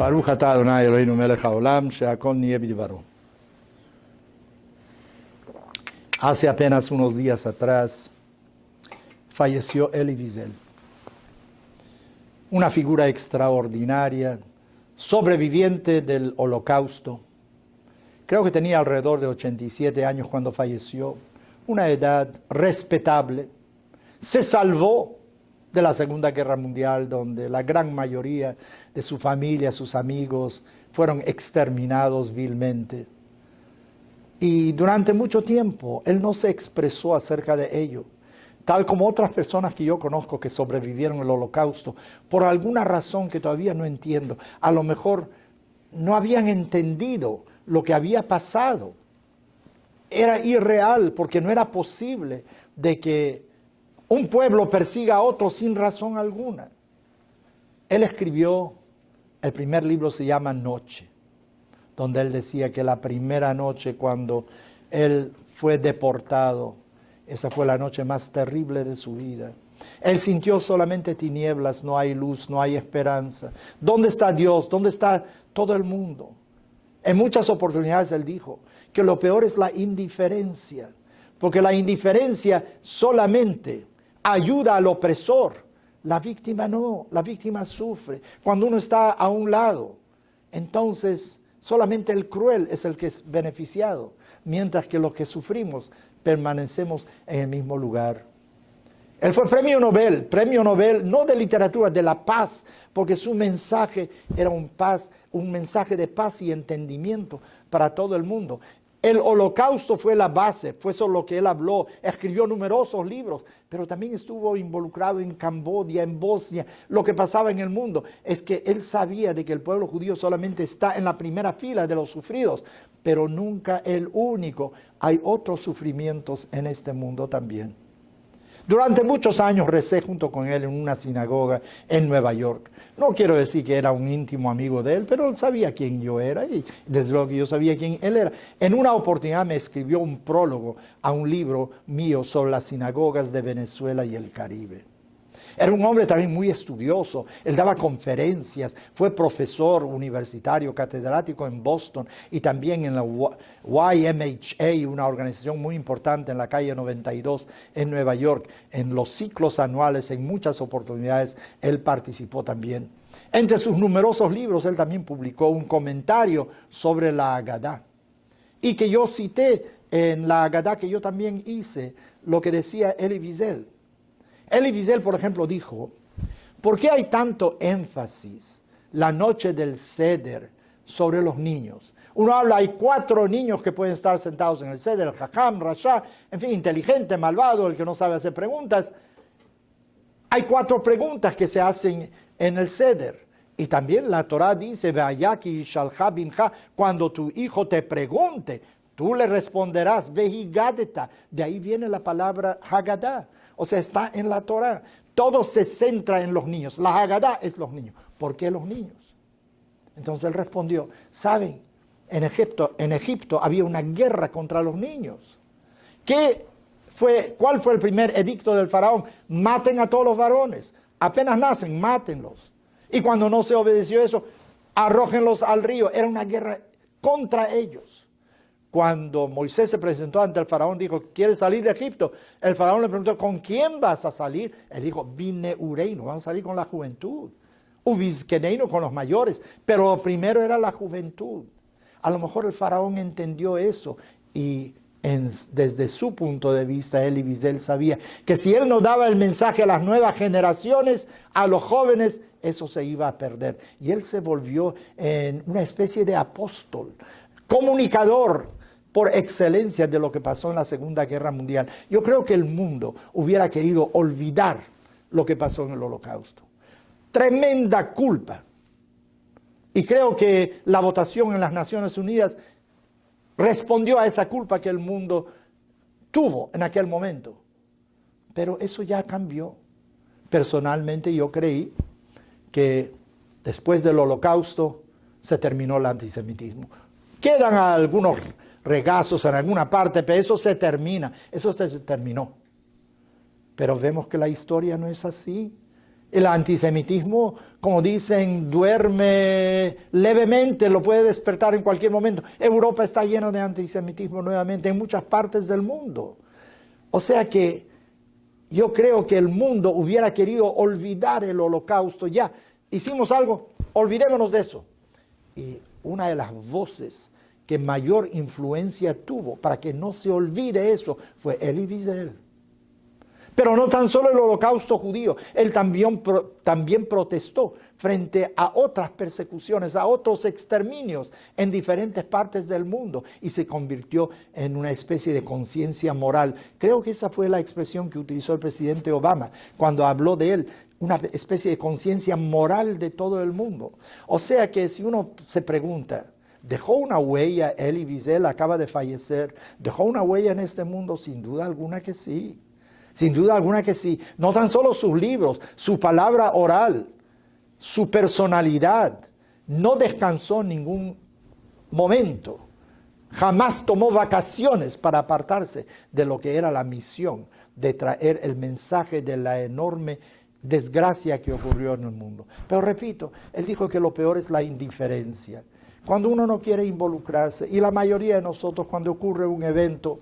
Baruch atah Adonai Eloheinu melech haolam, she'akol niyeh bidvaro. Hace apenas unos días atrás falleció Elie Wiesel, una figura extraordinaria, sobreviviente del Holocausto. Creo que tenía alrededor de 87 años cuando falleció, una edad respetable. Se salvó de la Segunda Guerra Mundial, donde la gran mayoría de su familia, sus amigos, fueron exterminados vilmente. Y durante mucho tiempo él no se expresó acerca de ello, tal como otras personas que yo conozco que sobrevivieron al Holocausto, por alguna razón que todavía no entiendo. A lo mejor no habían entendido lo que había pasado. Era irreal, porque no era posible de que un pueblo persiga a otro sin razón alguna. Él escribió, el primer libro se llama Noche, donde él decía que la primera noche cuando él fue deportado, esa fue la noche más terrible de su vida. Él sintió solamente tinieblas, no hay luz, no hay esperanza. ¿Dónde está Dios? ¿Dónde está todo el mundo? En muchas oportunidades él dijo que lo peor es la indiferencia, porque la indiferencia solamente ayuda al opresor. La víctima no, la víctima sufre. Cuando uno está a un lado, entonces solamente el cruel es el que es beneficiado, mientras que los que sufrimos permanecemos en el mismo lugar. Él fue premio Nobel no de literatura, de la paz, porque su mensaje era un mensaje de paz y entendimiento para todo el mundo. El Holocausto fue la base, fue sobre lo que él habló, escribió numerosos libros, pero también estuvo involucrado en Camboya, en Bosnia. Lo que pasaba en el mundo es que él sabía de que el pueblo judío solamente está en la primera fila de los sufridos, pero nunca el único. Hay otros sufrimientos en este mundo también. Durante muchos años recé junto con él en una sinagoga en Nueva York. No quiero decir que era un íntimo amigo de él, pero él sabía quién yo era y desde luego que yo sabía quién él era. En una oportunidad me escribió un prólogo a un libro mío sobre las sinagogas de Venezuela y el Caribe. Era un hombre también muy estudioso, él daba conferencias, fue profesor universitario, catedrático en Boston y también en la YMHA, una organización muy importante en la calle 92 en Nueva York. En los ciclos anuales, en muchas oportunidades, él participó también. Entre sus numerosos libros, él también publicó un comentario sobre la Agadá. Y que yo cité en la Agadá que yo también hice, lo que decía Elie Wiesel. Elie Wiesel, por ejemplo, dijo, ¿por qué hay tanto énfasis la noche del Seder sobre los niños? Uno habla, hay 4 niños que pueden estar sentados en el Seder, el Jajam, Rasha, en fin, inteligente, malvado, el que no sabe hacer preguntas. Hay 4 preguntas que se hacen en el Seder. Y también la Torah dice, Ve'ayaki shalcha binja, cuando tu hijo te pregunte, tú le responderás, Vehigadeta. De ahí viene la palabra Haggadah. O sea, está en la Torah. Todo se centra en los niños. La Haggadah es los niños. ¿Por qué los niños? Entonces él respondió, ¿saben? En Egipto había una guerra contra los niños. ¿Cuál fue el primer edicto del faraón? Maten a todos los varones. Apenas nacen, mátenlos. Y cuando no se obedeció eso, arrójenlos al río. Era una guerra contra ellos. Cuando Moisés se presentó ante el faraón, dijo, ¿quieres salir de Egipto? El faraón le preguntó, ¿con quién vas a salir? Él dijo, Bine Ureino, vamos a salir con la juventud. Ubizkeneino, con los mayores. Pero lo primero era la juventud. A lo mejor el faraón entendió eso y desde su punto de vista, Elie Wiesel sabía que si él no daba el mensaje a las nuevas generaciones, a los jóvenes, eso se iba a perder. Y él se volvió en una especie de apóstol, comunicador por excelencia de lo que pasó en la Segunda Guerra Mundial. Yo creo que el mundo hubiera querido olvidar lo que pasó en el Holocausto. Tremenda culpa. Y creo que la votación en las Naciones Unidas respondió a esa culpa que el mundo tuvo en aquel momento. Pero eso ya cambió. Personalmente yo creí que después del Holocausto se terminó el antisemitismo. Quedan algunos regazos en alguna parte, pero eso se termina, eso se terminó. Pero vemos que la historia no es así. El antisemitismo, como dicen, duerme levemente, lo puede despertar en cualquier momento. Europa está llena de antisemitismo nuevamente en muchas partes del mundo. O sea que yo creo que el mundo hubiera querido olvidar el Holocausto. Ya, hicimos algo, olvidémonos de eso. Y una de las voces que mayor influencia tuvo para que no se olvide eso fue Elie Wiesel. Pero no tan solo el Holocausto judío, él también protestó frente a otras persecuciones, a otros exterminios en diferentes partes del mundo y se convirtió en una especie de conciencia moral. Creo que esa fue la expresión que utilizó el presidente Obama cuando habló de él, una especie de conciencia moral de todo el mundo. O sea que si uno se pregunta, ¿dejó una huella Elie Wiesel? Acaba de fallecer. ¿Dejó una huella en este mundo? Sin duda alguna que sí. Sin duda alguna que sí. No tan solo sus libros, su palabra oral, su personalidad. No descansó en ningún momento. Jamás tomó vacaciones para apartarse de lo que era la misión de traer el mensaje de la enorme desgracia que ocurrió en el mundo. Pero repito, él dijo que lo peor es la indiferencia. Cuando uno no quiere involucrarse, y la mayoría de nosotros cuando ocurre un evento,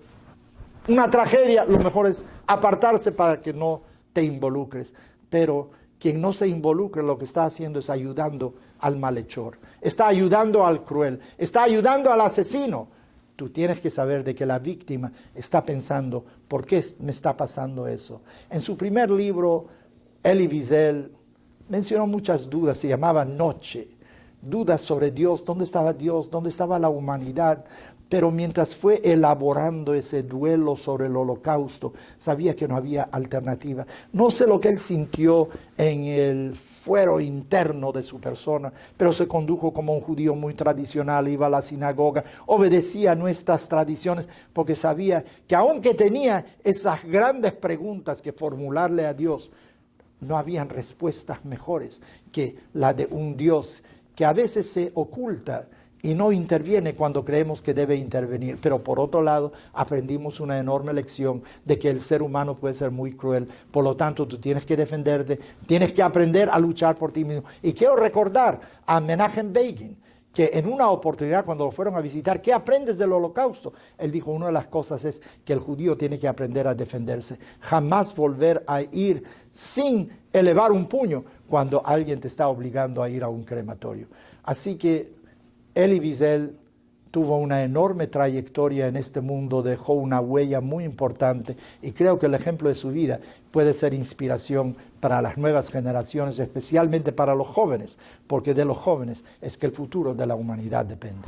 una tragedia, lo mejor es apartarse para que no te involucres. Pero quien no se involucre lo que está haciendo es ayudando al malhechor, está ayudando al cruel, está ayudando al asesino. Tú tienes que saber de que la víctima está pensando, ¿por qué me está pasando eso? En su primer libro, Elie Wiesel mencionó muchas dudas, se llamaba Noche, dudas sobre Dios, dónde estaba la humanidad. Pero mientras fue elaborando ese duelo sobre el Holocausto, sabía que no había alternativa. No sé lo que él sintió en el fuero interno de su persona, pero se condujo como un judío muy tradicional, iba a la sinagoga, obedecía nuestras tradiciones, porque sabía que aunque tenía esas grandes preguntas que formularle a Dios, no habían respuestas mejores que la de un Dios que a veces se oculta y no interviene cuando creemos que debe intervenir. Pero por otro lado, aprendimos una enorme lección de que el ser humano puede ser muy cruel. Por lo tanto, tú tienes que defenderte, tienes que aprender a luchar por ti mismo. Y quiero recordar a Menachem Begin, que en una oportunidad cuando lo fueron a visitar, ¿qué aprendes del Holocausto? Él dijo, una de las cosas es que el judío tiene que aprender a defenderse. Jamás volver a ir sin elevar un puño cuando alguien te está obligando a ir a un crematorio. Así que Elie Wiesel tuvo una enorme trayectoria en este mundo, dejó una huella muy importante y creo que el ejemplo de su vida puede ser inspiración para las nuevas generaciones, especialmente para los jóvenes, porque de los jóvenes es que el futuro de la humanidad depende.